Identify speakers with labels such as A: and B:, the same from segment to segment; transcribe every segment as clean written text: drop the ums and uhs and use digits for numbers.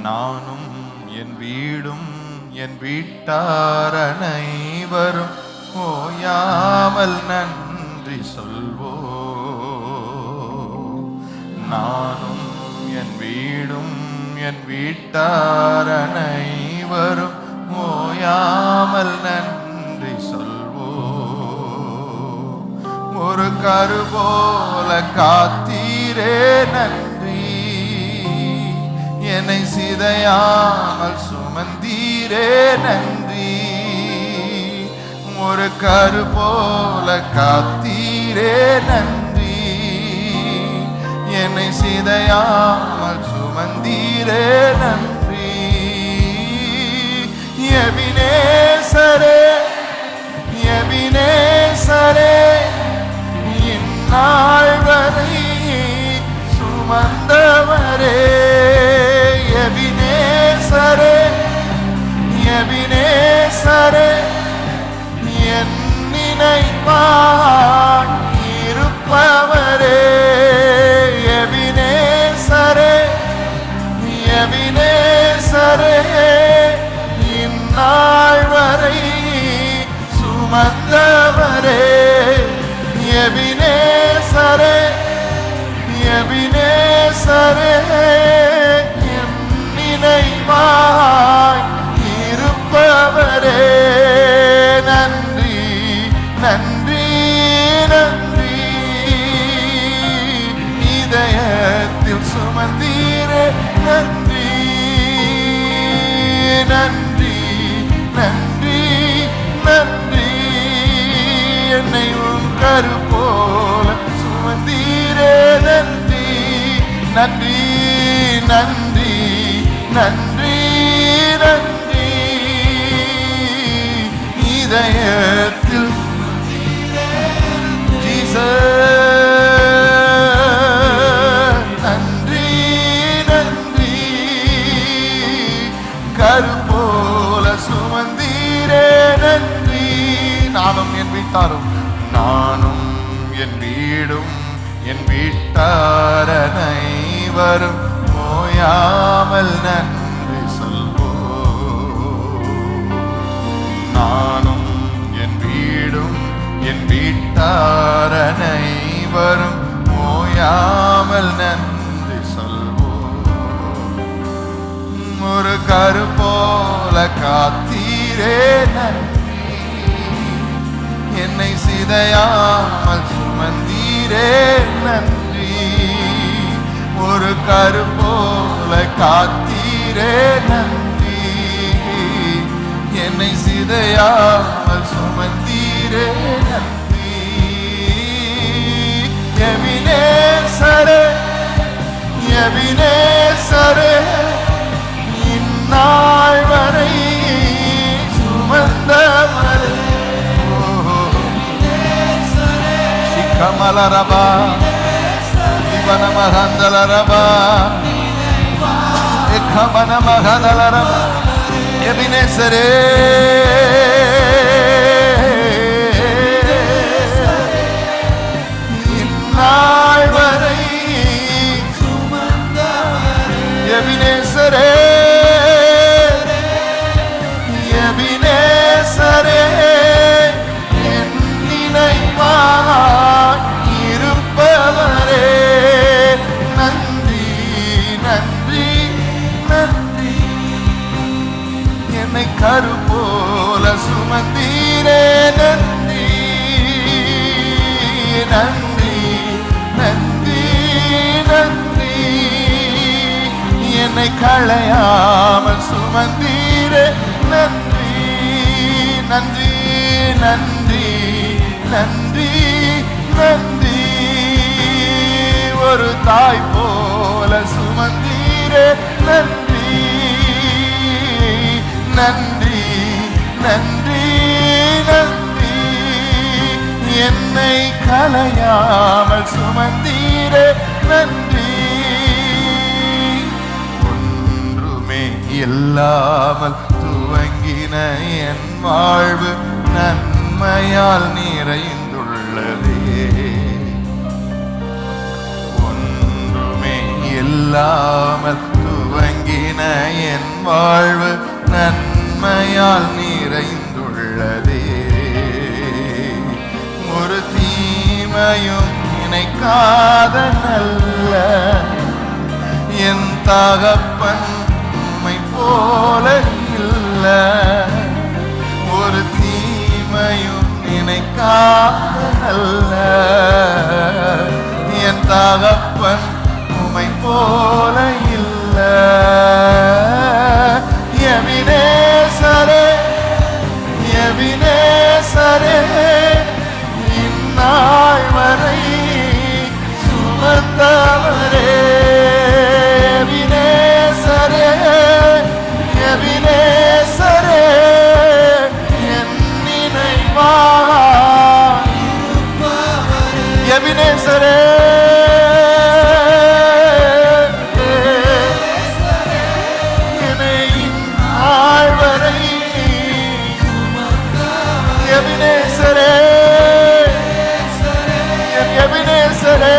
A: நானும் என் வீடும் என் வீட்டார் அனைவரும் ஓயாமல் நன்றி சொல்வோம். நானும் என் வீடும் என் வீட்டார் அனைவரும் ஓயாமல் நன்றி சொல்வோம். ஒரு கரு போல காத்தீரே நன்றி, என்னை சிதையாமல் சுமந்தீரே நன்றி. ஒரு கரு போல காத்தீரே நன்றி, என்னை சிதையாமல் சுமந்தீரே நன்றி. எபினேசரே எபினேசரே, இந்நாள் வரை சுமந்தவரே. எபினேசரே எபினேசரே, என் நினைவாய் இருப்பவரே. எபினேசரே எபினேசரே, இந்நாள் வரை சுமந்தவரே. எபினேசரே எபினேசரே, என் நினைவாய் இருப்பவரே. நன்றி நன்றி நன்றி, இதயத்தில் சுமந்தீரே நன்றி. நன்றி நன்றி நன்றி, என்னை உன் கரு போல சுமந்தீரே நன்றி. நன்றி நன்றி நன்றி நன்றி, இதயத்தில் நன்றி நன்றி, கரு போல சுமந்தீரே நன்றி. நானும் என் வீட்டாரும் நானும் என் வீடும் என் வீட்டார் அனைவரும் ஓயாமல் நன்றி சொல்வோம். நானும் என் வீடும் என் வீட்டார் அனைவரும் ஓயாமல் நன்றி சொல்வோம். ஒரு கரு போல காத்தீரே நன்றி, என்னை சிதையாமல் சுமந்தீரே நன்றி. ஒரு கரு போல காத்தீரே நன்றி, என்னை சிதையாமல் சுமந்தீரே நன்றி. எபினேசரே எபினேசரே, இந்நாள் வரை சுமந்தவரே. கமலரபா இவனமஹந்தலரபா எக்கமனமஹதலரபா. எபினேசரே இந்நாள் வரை சுமந்தவரே. எபினேசரே எபினேசரே, என் நினைவாய் இருப்பவரே. நன்றி நன்றி நன்றி, என்னை கரு போல சுமந்தீரே நன்றி. நன்றி நன்றி நன்றி, என்னை களையாமல் சுமந்தீரே நன்றி. நன்றி நன்றி நன்றி நன்றி, ஒரு தாய் போல சுமந்தீரே நன்றி. நன்றி நன்றி நன்றி, என்னை களையாமல் சுமந்தீரே நன்றி. ஒன்றுமே இல்லாமல் துவங்கின என் வாழ்வு நன்மையால் நிறைந்துள்ளதே. ஒன்றுமே இல்லாமல் துவங்கின என் வாழ்வு நன்மையால் நிறைந்துள்ளதே. ஒரு தீமையும் நினைக்காத நல்ல என் தகப்பன் உம்மை போல இல்ல. ஒரு தீமையும் நினைக்காத நல்ல என் தகப்பன் உம்மை போல இல்ல. எபினேசரே எபினேசரே இந்நாள் வரை சுமந்தவரே. எபினேசரே எபினேசரே என் நினைவாக எபினேசரே எபினேசரே எபினேசரே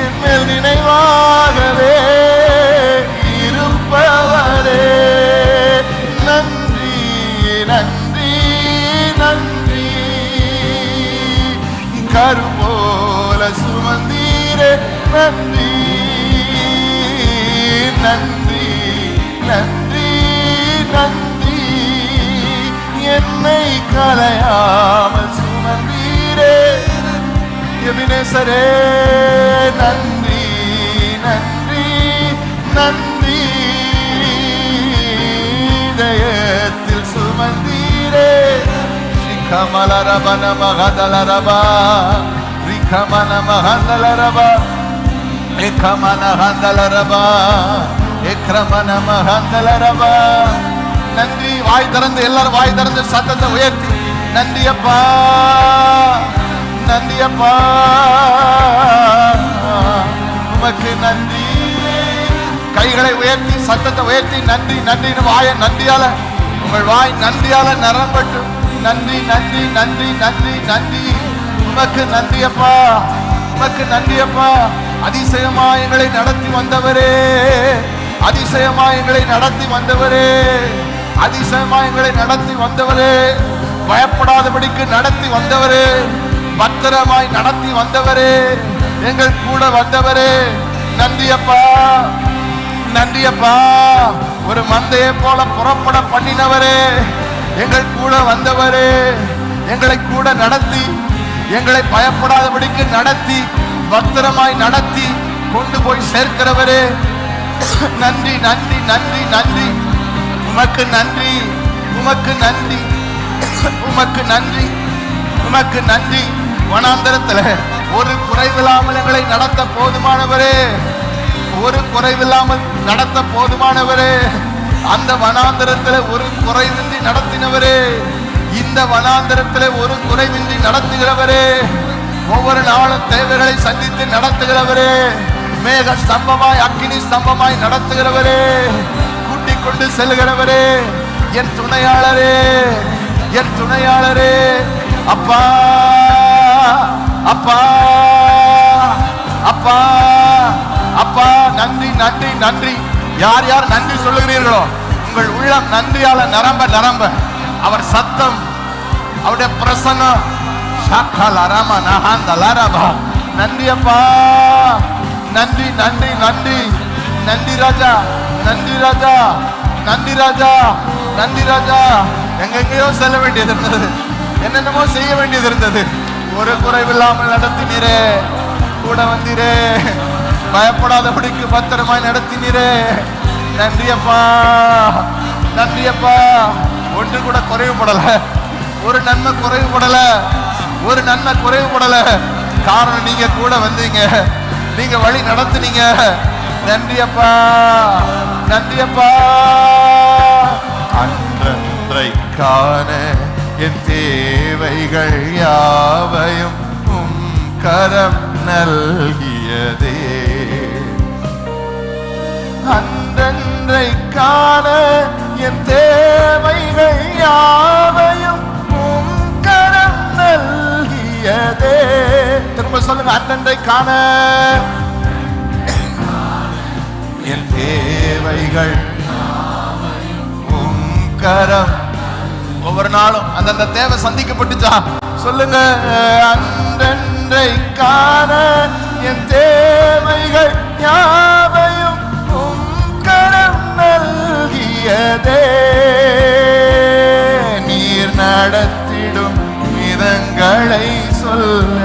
A: என் மேல் நினைவாகவே இருப்பவரே. நன்றி நன்றி நன்றி. கரும்போல சுமந்தீரே நன்றி நன்றி நன்றி நன்றி. என்னை கலையாமல் சுமந்தீரே எபினேசரே நன்றி நன்றி நன்றி. இதயத்தில் சுமந்தீரே ரிகமலரபன மகதலரபா ரிகமன மகந்தலரபா ஏகமன ஹந்தலரபா ஏக்ரமன மகந்தலரபா. நன்றி. வாய் திறந்து எல்லாரும் வாய் திறந்து சத்தத்தை உயர்த்தி நன்றி அப்பா நன்றி அப்பா உமக்கு நன்றி. கைகளை உயர்த்தி சத்தத்தை உயர்த்தி நன்றி நன்றி. வாய நன்றியால உங்கள் வாய் நன்றியால நிரம்பட்டு நன்றி நன்றி நன்றி நன்றி நன்றி. உமக்கு நன்றி அப்பா உமக்கு நன்றி அப்பா. அதிசயமா எங்களை நடத்தி வந்தவரே அதிசயமா எங்களை நடத்தி வந்தவரே அதிசயமா எங்களை நடத்தி வந்தவரே. பயப்படாதபடிக்கு நடத்தி வந்தவரே பத்திரமாய் நடத்தி வந்தவரே எங்கள் கூட வந்தவரே நன்றி அப்பா நன்றி அப்பா. ஒரு மந்தையை போல புறப்பட பண்ணினவரே எங்கள் கூட வந்தவரே எங்களை கூட நடத்தி எங்களை பயப்படாதபடிக்கு நடத்தி பத்திரமாய் நடத்தி கொண்டு போய் சேர்க்கிறவரே நன்றி நன்றி நன்றி நன்றி. உமக்கு நன்றி உமக்கு நன்றி உமக்கு நன்றி உமக்கு நன்றி. வனாந்தரத்தில் ஒரு குறைவில்லாமல் எங்களை நடத்த போதுமானவரே ஒரு குறைவில்லாமல் நடத்த போதுமானவரே. அந்த வனாந்தரத்தில் ஒரு குறைவின்றி நடத்தினவரே இந்த வனாந்தரத்தில் ஒரு குறைவின்றி நடத்துகிறவரே. ஒவ்வொரு நாளும் தேவைகளை சந்தித்து நடத்துகிறவரே. மேக ஸ்தம்பமாய் அக்கினி ஸ்தம்பமாய் நடத்துகிறவரே கூட்டிக் கொண்டு செல்கிறவரே என் துணையாளரே என் துணையாளரே. அப்பா அப்பா அப்பா அப்பா நன்றி நன்றி நன்றி. யார் யார் நன்றி சொல்லுகிறீர்களோ உங்கள் உள்ளம் நன்றியால நிரம்ப நிரம்ப அவர் சத்தம் அவருடைய பிரசன்னம் நன்றி அப்பா நன்றி நன்றி நன்றி நன்றி ராஜா நன்றி ராஜா நன்றி ராஜா நன்றி ராஜா. எங்கெங்கயோ செல்ல வேண்டியது இருந்தது என்னென்னமோ செய்ய வேண்டியது இருந்தது. ஒரு குறைவில்லாமல் நடத்தினீரே கூட வந்தீரே பயப்படாதபடிக்கு பத்திரமாய் நடத்தினீரே நன்றி அப்பா நன்றி அப்பா. ஒன்று கூட குறைவுபடல ஒரு நன்மை குறைவுபடல ஒரு நன்மை குறைவுபடல. காரணம் நீங்க கூட வந்தீங்க நீங்க வழி நடத்துனீங்க நன்றி அப்பா நன்றி அப்பா. அன்றன்றை காண என் தேவைகள் யாவையும் உம் கரம் நல்கியதே. அன்றன்றை காண என் தேவைகள் யாவையும் உம் கரம் நல்கியதே. திரும்ப சொல்லுங்க. அன்றன்றை காண என் தேவைகள் உம் கரம். ஒவ்வொரு நாளும் அந்தந்த தேவை சந்திக்கப்பட்டுச்சா சொல்லுங்க. அன்றன்றைக்கான என் தேவைகள் யாவையும் உம் கரம் நல்கியதே. நீர் நடத்திடும் விதங்களை சொல்ல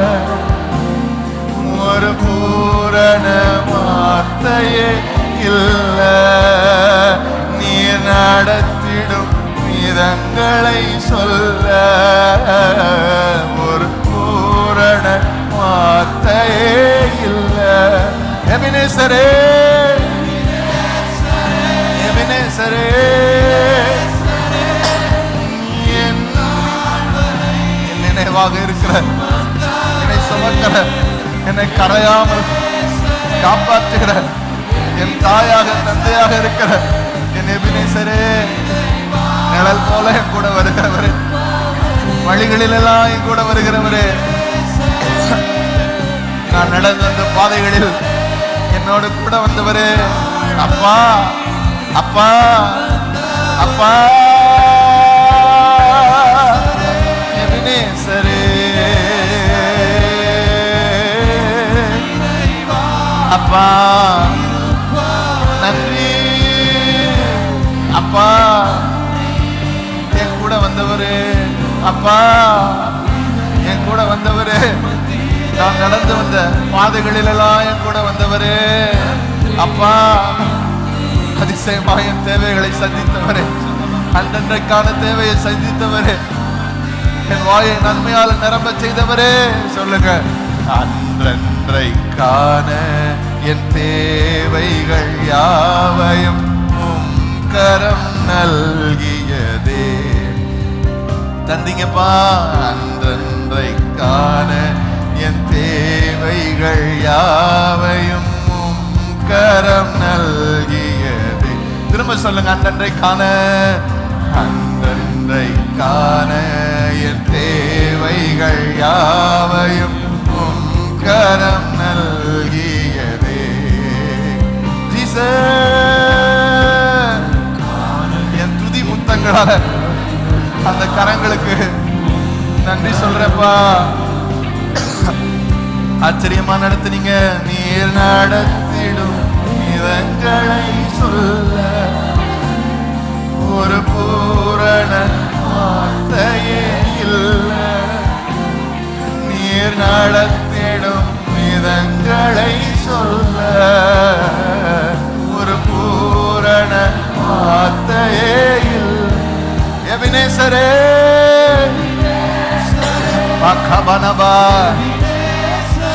A: ஒரு பூரண வார்த்தையே இல்ல. நீர் நடத்திடும் விதங்களை சொல்ல ஒரு பூரண வார்த்தையே இல்ல. எபினேசரே, எபினேசரே, என் நினைவாக இருக்கிற, என்னை சுமக்கிற, என்னை கரையாமல் காப்பாற்றுகிற என் தாயாக தந்தையாக இருக்கிற என் எபினேசரே, நிழல் போல என் கூட வருகிறவரே, வழிகளில் எல்லாம் என் கூட வருகிறவரே, நான் நடந்து வந்த பாதைகளில் என்னோடு கூட வந்தவரே, அப்பா அப்பா அப்பா எபினேசரே, அப்பா நன்றி. அப்பா என் கூட வந்தவரே, அப்பா என் கூட வந்தவரே, நான் நடந்து வந்த பாதைகளில் எல்லாம் என் கூட வந்தவரே, அப்பா அதிசயமாக என் தேவைகளை சந்தித்தவரே, அன்றன்றைக்கான தேவையை சந்தித்தவரே, என் வாயை நன்மையால் நிரம்ப செய்தவரே. சொல்லுங்க. அன்றன்றைக்கான என் தேவைகள் யாவையும் உம் கரம் நல்கியதே. தந்தீங்கப்பா. அன்றன்றைக்கான என் தேவைகள் யாவையும் உம் கரம் நல்கியதே. திரும்ப சொல்லுங்க. அன்றன்றைக்கான, அன்றன்றைக்கான என் தேவைகள் யாவையும் உம் கரம் நல்கியதே. என் துதி முத்தங்களால அந்த கரங்களுக்கு நன்றி சொல்றப்பா. ஆச்சரியமா நடத்துனீங்க. நீர் நடத்திடும் இதங்களை சொல்ல ஒரு பூரண வார்த்தையே இல்ல. நீர் நடத்திடும் விதங்களை சொல்ல ஒரு பூரண வார்த்தையே இல்ல. எபினேசரே, பக்கபனபா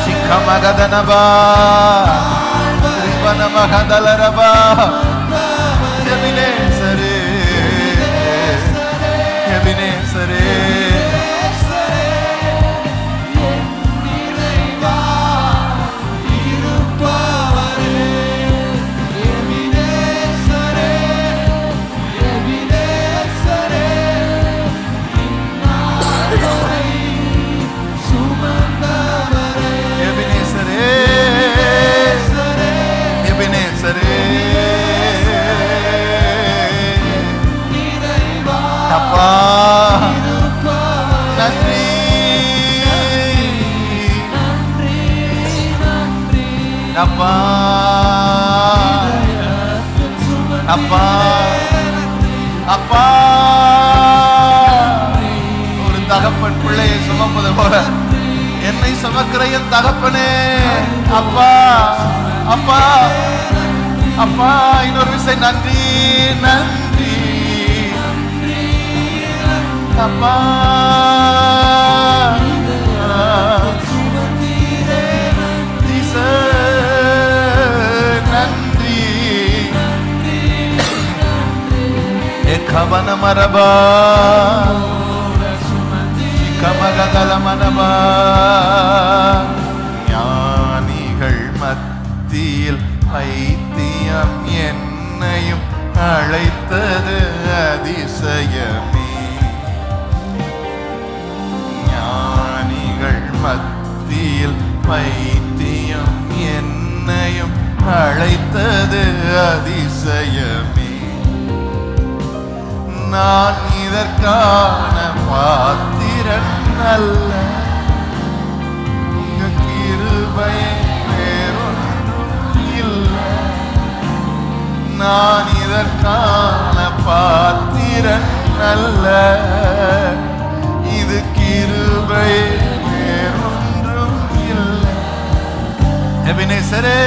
A: சிக்கமகதனபா திரிவனமகதலரபா. எபினேசரே, எபினேசரே, அப்பா நன்றி. அப்பா அப்பா அப்பா ஒரு தகப்பன் பிள்ளையை சுமப்பது போல என்னை சுமக்கிற என் தகப்பனே. அப்பா அப்பா அப்பா இன்னொரு விஷயம் நன்றி நன்றி. அப்பா நன்றி. கவன மரபா கமகதல மனபா. ஞானிகள் மத்தியில் பைத்தியம் என்னையும் அழைத்தது அதிசயமே. ஞானிகள் மத்தியில் பைத்தியம் என்னையும் அழைத்தது அதிசயமே. நான் இதற்கான பாத்திரன் அல்ல, உங்க கிருபை வேறொன்றும் இல்லை. நான் இதற்கான பாத்திரன் அல்ல, இது கிருபை வேறொன்றும் இல்லை. எபினேசரே,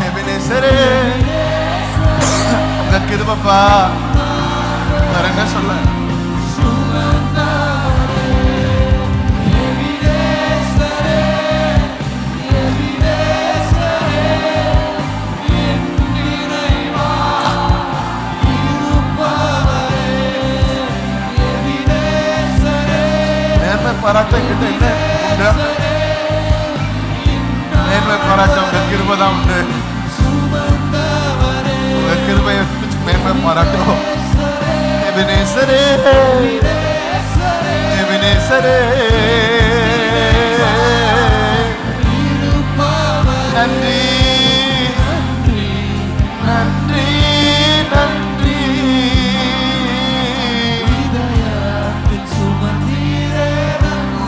A: எபினேசரே, உங்க கிருபைப்பா. வேற என்ன சொல்ல? பாராட்டம் கிட்ட என்ன உண்டு? மேன்மை பாராட்டம் உங்க கிருபை தான் உண்டு. உங்க கிருபையை மேன்மை பாராட்டும். எபினேசரே, எபினேசரே, நன்றி நன்றி நன்றி.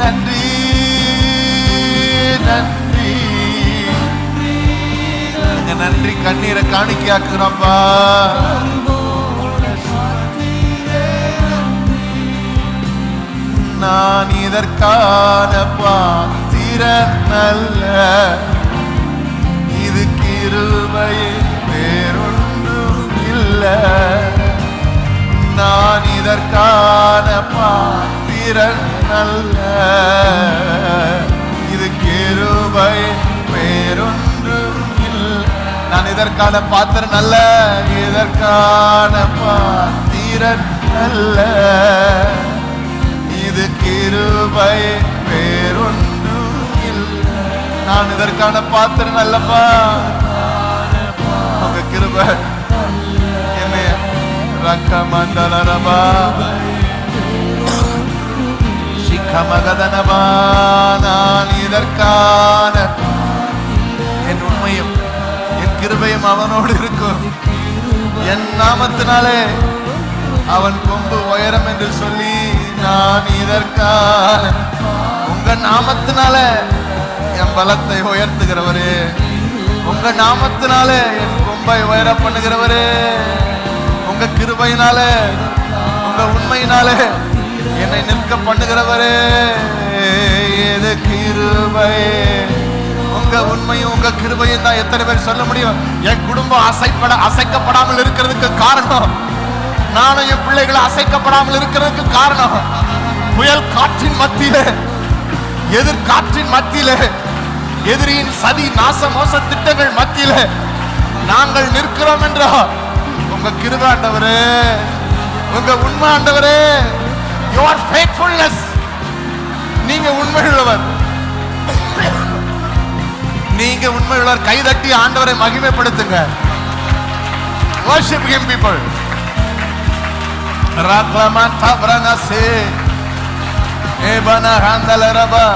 A: நன்றி நன்றி நன்றி. கண்ணீரை காணிக்கையாக்குறப்பா. நான் இதற்கான பாத்திரன் அல்ல, இது கிருபை வேறொன்றும் இல்லை. நான் இதற்கான பாத்திரன் அல்ல, இது கிருபை வேறொன்றும் இல்லை. நான் இதற்கான பாத்திரன் அல்ல, இதற்கான பாத்திரன் அல்ல, இது கிருபை வேறொன்றும் இல்லை. நான் இதற்கான பாத்திரன் அல்லப்பா. உங்க கிருபை என்ன ரக்கமண்டலரபா சிக்கமகதனபா. நான் இதற்கான என் உண்மையும் என் கிருபையும் அவனோடு இருக்கும். என் நாமத்தினாலே அவன் கொம்பு உயரம் என்று சொல்லி, நான் இதற்கான உங்க நாமத்தினால என் பலத்தை உயர்த்துகிறவரே, உங்க நாமத்தினால என் கொம்பை உயர பண்ணுகிறவரே, உங்க கிருபையினால உங்க உண்மையினால என்னை நிற்க பண்ணுகிறவரே. எது கிருபை? உங்க உண்மையும் உங்க கிருபையும் தான். எத்தனை பேர் சொல்ல முடியும்? என் குடும்பம் அசைக்கப்படாமல் இருக்கிறதுக்கு காரணம், நானும் என் பிள்ளைகளை அசைக்கப்படாமல் இருக்கிறதுக்கு காரணம், புயல் காற்றின் மத்தியிலே, எதிர்காற்றின் மத்தியிலே, எதிரியின் சதி நாச மோச திட்டங்கள் மத்தியிலே நாங்கள் நிற்கிறோம் என்றால் உங்க கிருபை ஆண்டவரே, உங்க உண்மை ஆண்டவரே. your faithfulness, நீங்க உண்மையுள்ளவர், நீங்க உண்மையுள்ளவர். கைதட்டி ஆண்டவரை மகிமைப்படுத்துங்க. worship him people. ராக்லமன்தா பிரனசே ஏபன ஹந்தலரபா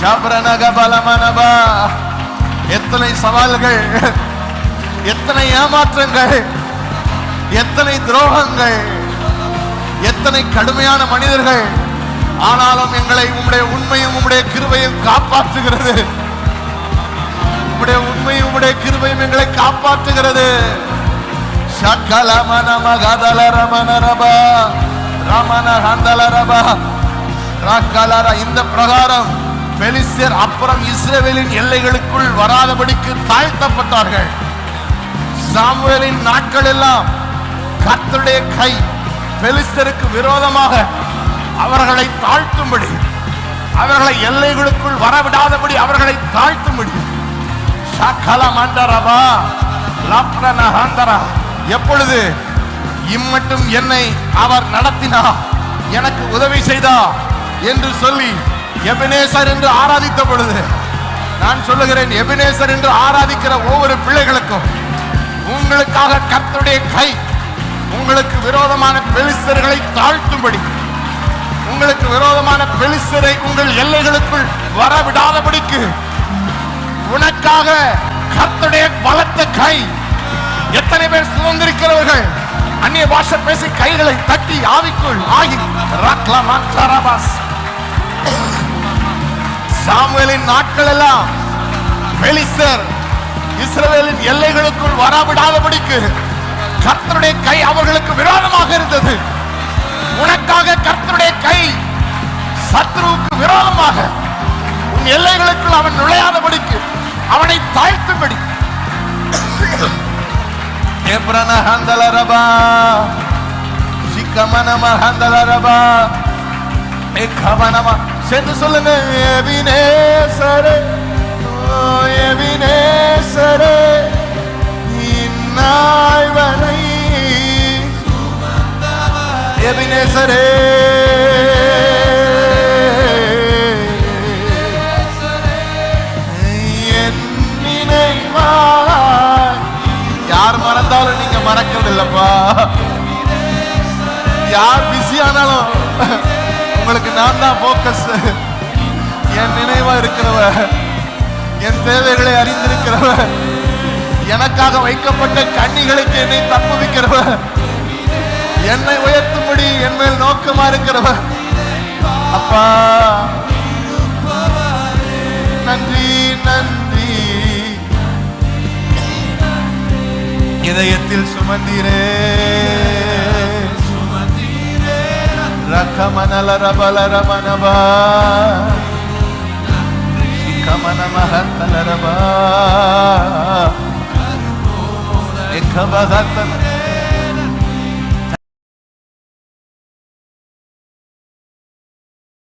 A: ஷப்ரனகபலமனபா. எத்தனை சவால்கள், எத்தனை ஏமாற்றங்கள், எத்தனை துரோகங்கள், எத்தனை கடுமையான மனிதர்கள், ஆனாலும் எங்களை உம்முடைய உண்மையும் உம்முடைய கிருபையும் காப்பாற்றுகிறது. உம்முடைய உண்மையும் உம்முடைய கிருபையும் எங்களை காப்பாற்றுகிறது. இந்த பிரகாரம் பெலிஸ்தர் அப்புறம் இஸ்ரவேலின் எல்லைகளுக்குள் வராதபடிக்கு தாழ்த்தப்பட்டார்கள். சாமுவேலின் நாட்கள் எல்லாம் கர்த்தருடைய கை பெலிஸ்தருக்கு விரோதமாக அவர்களை தாழ்த்தும்படி, அவர்களை எல்லைகளுக்குள் வரவிடாதபடி அவர்களை தாழ்த்தும்படி. எப்பொழுது இம்மட்டும் என்னை அவர் நடத்தினார், எனக்கு உதவி செய்தார் என்று சொல்லி எபினேசர் என்று ஆராதித்த பொழுது, நான் சொல்லுகிறேன், எபினேசர் என்று ஆராதிக்கிற ஒவ்வொரு பிள்ளைகளுக்கும் உங்களுக்காக கர்த்தருடைய கை உங்களுக்கு விரோதமான பெலிஸ்தர்களை தாழ்த்தும்படி, உங்களுக்கு விரோதமான பெலிஸ்தரை உங்கள் எல்லைகளுக்குள் வரவிடாதபடிக்கு உனக்காக கர்த்தருடைய பலத்த கை. எத்தனை பேர் சுதந்திரிக்கிறவர்கள் அந்நிய பாஷை பேசி கைகளை தட்டி ஆவிக்குள் ஆகி சாமுவேலின் நாட்கள் எல்லாம் பெலிஸ்தர் இஸ்ரவேலின் எல்லைகளுக்குள் வரவிடாதபடிக்கு கர்த்தருடைய கை அவர்களுக்கு விரோதமாக இருந்தது. உனக்காக கர்த்தருடைய கை சத்ருவுக்கு விரோதமாக உன் எல்லைகளுக்குள் அவன் நுழையாதபடிக்கு அவனை தாழ்த்தும்படி சென்று சொல்லுங்க. எபினேசரே, ஓ எபினேசரே, இந்நாள் வரை எபினேசரே, என் நினைவாய். யார் மறந்தாலும் நீங்க மறக்கிறது இல்லப்பா. யார் பிஸி ஆனாலும் உங்களுக்கு நான் தான் போக்கஸ். என் நினைவா இருக்கிறவ, என் தேவைகளை அறிந்திருக்கிறவ, எனக்காக வைக்கப்பட்ட கண்ணிகளுக்கு என்னை தப்புவிக்கிறவ, என்னை உயர்த்தும்படி என் மேல் நோக்கமா இருக்கிறவ. அப்பா நன்றி நன்றி. இதயத்தில் சுமந்தீரே ரகமனலரபலரமனபா கமனமஹத்தலரபா எக்கபகத்தன